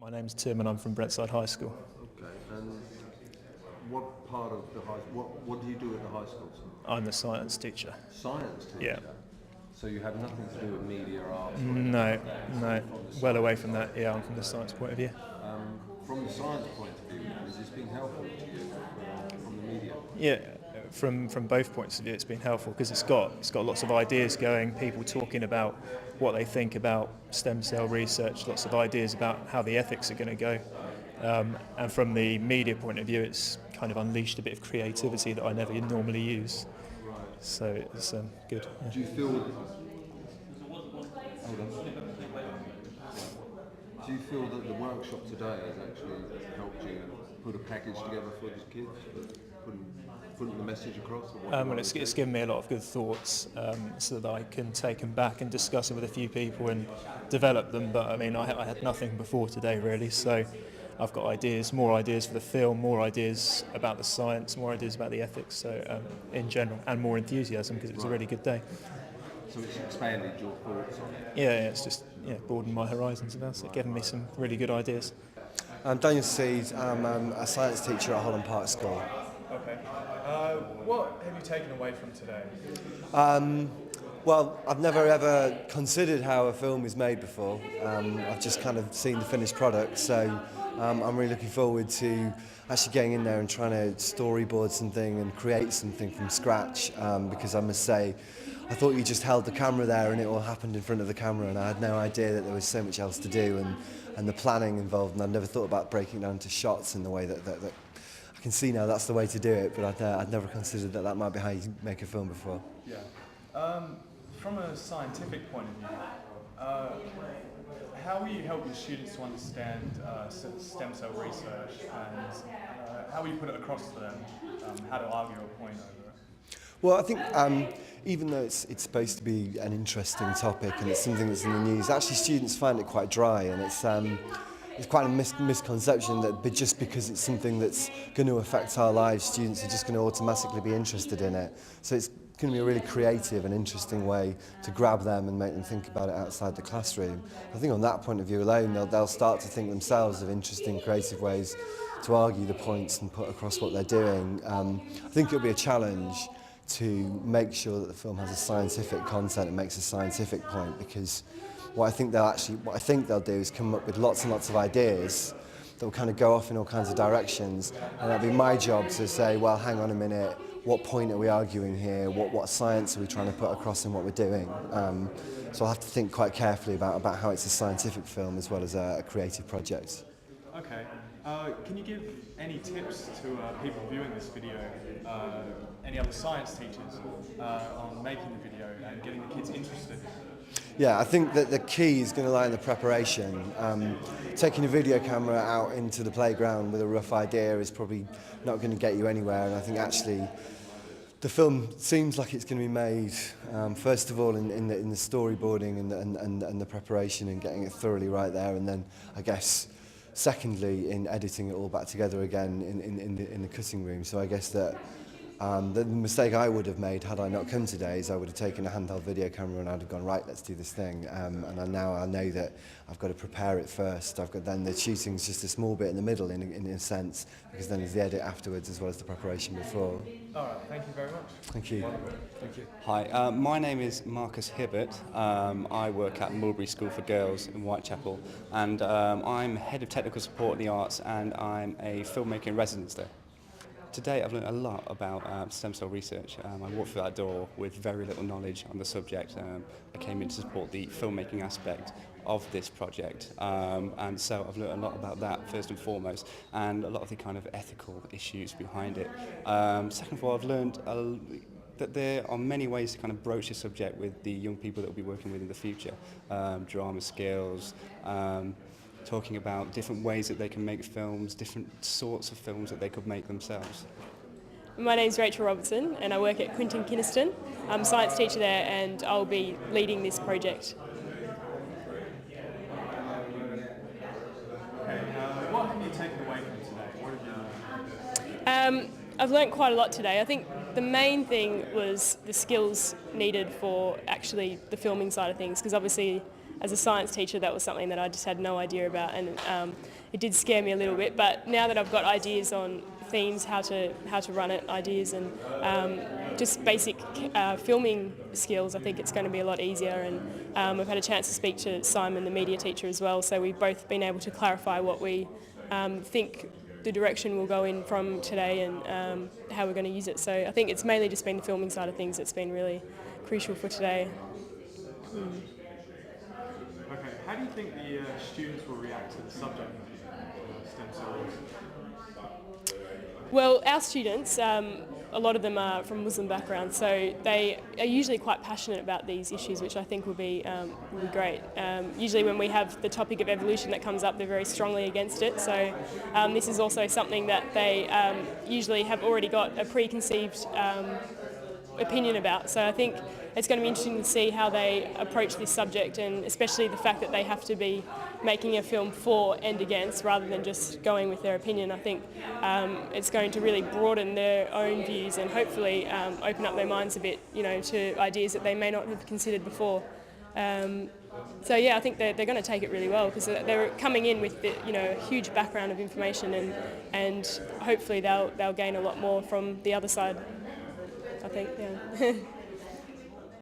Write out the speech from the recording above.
My name's Tim and I'm from Brettside High School. Okay, and what part of the high what do you do at the high school? I'm the science teacher. Science teacher? Yeah. So you have nothing to do with media or arts? No, well away from that. Yeah, I'm from the science point of view. From the science point of view, has this been helpful to you from the media? Yeah, from both points of view it's been helpful because it's got lots of ideas going, people talking about what they think about stem cell research, lots of ideas about how the ethics are going to go. And from the media point of view, it's kind of unleashed a bit of creativity that I never normally use. Right. So it's good. Yeah. Do you feel? Hold on. Do you feel that the workshop today has actually helped you put a package together for the kids, putting the message across? Well, it's given me a lot of good thoughts, so that I can take them back and discuss them with a few people and develop them. But I mean, I had nothing before today really, so I've got ideas, more ideas for the film, more ideas about the science, more ideas about the ethics. So in general, and more enthusiasm because it was a really good day. So it's expanded your thoughts on it? Yeah, it's just broadened my horizons about it, given me some really good ideas. I'm Daniel Seed. I'm a science teacher at Holland Park School. Okay. What have you taken away from today? Well, I've never ever considered how a film is made before. I've just kind of seen the finished product, so I'm really looking forward to actually getting in there and trying to storyboard something and create something from scratch, because I must say, I thought you just held the camera there and it all happened in front of the camera, and I had no idea that there was so much else to do and the planning involved, and I'd never thought about breaking down to shots in the way that I can see now that's the way to do it, but I'd never considered that might be how you make a film before. Yeah. From a scientific point of view, how will you help your students to understand stem cell research, and how will you put it across to them, how to argue a point over it? Well, I think even though it's supposed to be an interesting topic and it's something that's in the news, actually students find it quite dry, and it's quite a misconception that just because it's something that's going to affect our lives, students are just going to automatically be interested in it. So it's going to be a really creative and interesting way to grab them and make them think about it outside the classroom. I think on that point of view alone, they'll start to think themselves of interesting, creative ways to argue the points and put across what they're doing. I think it'll be a challenge to make sure that the film has a scientific content and makes a scientific point, because what I think they'll do is come up with lots and lots of ideas that will kind of go off in all kinds of directions, and it'll be my job to say, well, hang on a minute, what point are we arguing here? What science are we trying to put across in what we're doing? So I'll have to think quite carefully about how it's a scientific film as well as a creative project. Okay. Can you give any tips to people viewing this video, any other science teachers, on making the video and getting the kids interested? Yeah, I think that the key is going to lie in the preparation. Taking a video camera out into the playground with a rough idea is probably not going to get you anywhere, and I think actually the film seems like it's going to be made, first of all, in the storyboarding and the preparation and getting it thoroughly right there, and then I guess secondly in editing it all back together again in the cutting room. So I guess that the mistake I would have made had I not come today is I would have taken a handheld video camera and I'd have gone, right, let's do this thing. And now I know that I've got to prepare it first. Then the shooting's just a small bit in the middle in a sense, because then there's the edit afterwards as well as the preparation before. All right, thank you very much. Thank you. Thank you. Hi, my name is Marcus Hibbert. I work at Mulberry School for Girls in Whitechapel, and I'm Head of Technical Support in the Arts, and I'm a filmmaker in residence there. Today I've learned a lot about stem cell research. I walked through that door with very little knowledge on the subject. I came in to support the filmmaking aspect of this project, and so I've learned a lot about that first and foremost, and a lot of the kind of ethical issues behind it. Second of all, I've learned that there are many ways to kind of broach the subject with the young people that we'll be working with in the future. Drama skills, talking about different ways that they can make films, different sorts of films that they could make themselves. My name's Rachel Robertson and I work at Quinton Kynaston. I'm a science teacher there and I'll be leading this project. Okay, what have you taken away from today? What have you learned? I've learnt quite a lot today. I think the main thing was the skills needed for actually the filming side of things, because obviously as a science teacher, that was something that I just had no idea about, and it did scare me a little bit. But now that I've got ideas on themes, how to run it, ideas, and just basic filming skills, I think it's going to be a lot easier. And I've had a chance to speak to Simon, the media teacher, as well. So we've both been able to clarify what we think the direction we'll go in from today, and how we're going to use it. So I think it's mainly just been the filming side of things that's been really crucial for today. Okay, how do you think the students will react to the subject of stem cells? Well, our students, a lot of them are from Muslim backgrounds, so they are usually quite passionate about these issues, which I think will be great. Usually when we have the topic of evolution that comes up, they're very strongly against it, so this is also something that they usually have already got a preconceived opinion about. So I think it's going to be interesting to see how they approach this subject, and especially the fact that they have to be making a film for and against rather than just going with their opinion. I think it's going to really broaden their own views and hopefully open up their minds a bit, to ideas that they may not have considered before. So yeah, I think they're going to take it really well, because they're coming in with a huge background of information, and hopefully they'll gain a lot more from the other side, I think. Yeah.